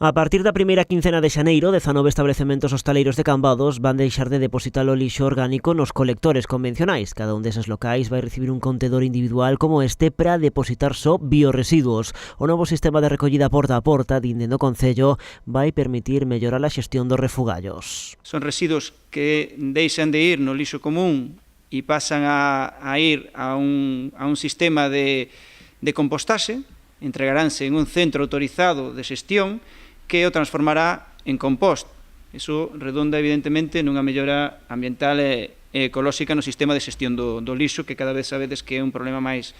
A partir da primeira quincena de xaneiro, 19 establecementos hostaleiros de Cambados van deixar de depositar o lixo orgánico nos colectores convencionais. Cada un deses locais vai recibir un contedor individual como este para depositar só biorresiduos. O novo sistema de recollida porta a porta, dinde no Concello, vai permitir mellorar a xestión dos refugallos. Son residuos que deixan de ir no lixo común e pasan a ir a un sistema de compostaxe, entregaránse en un centro autorizado de xestión que o transformará en compost. Iso redonda, evidentemente, nunha mellora ambiental e ecolóxica no sistema de xestión do lixo, que cada vez sabedes que é un problema máis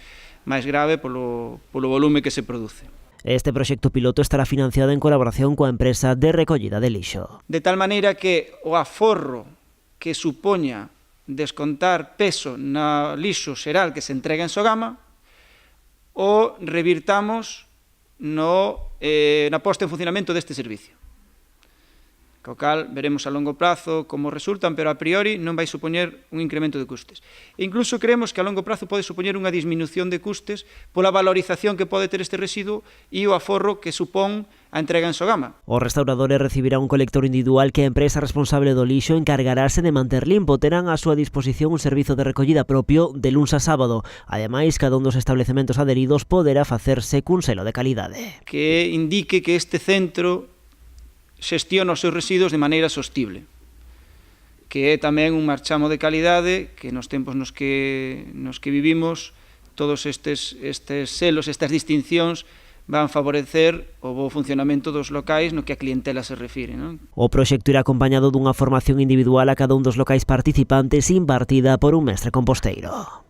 grave polo volume que se produce. Este proxecto piloto estará financiado en colaboración coa empresa de recollida de lixo. De tal maneira que o aforro que supoña descontar peso no lixo xeral que se entrega en Sogama o revirtamos na posta en funcionamento deste servicio. Co cal veremos a longo prazo como resultan, pero a priori non vai supoñer un incremento de custes. E incluso creemos que a longo prazo pode supoñer unha disminución de custes pola valorización que pode ter este residuo e o aforro que supón a entrega en Sogama. Os restauradores recibirán un colector individual que a empresa responsable do lixo encargarase de manter limpo. Terán á súa disposición un servizo de recollida propio de luns a sábado. Ademais, cada un dos establecementos adheridos poderá facerse cun selo de calidade. Que indique que este centro xestiona os seus residuos de maneira sostible, que é tamén un marchamo de calidade que nos tempos nos que vivimos todos estes selos, estas distincións van favorecer o bo funcionamento dos locais no que a clientela se refire, non? O proxecto irá acompañado dunha formación individual a cada un dos locais participantes impartida por un mestre composteiro.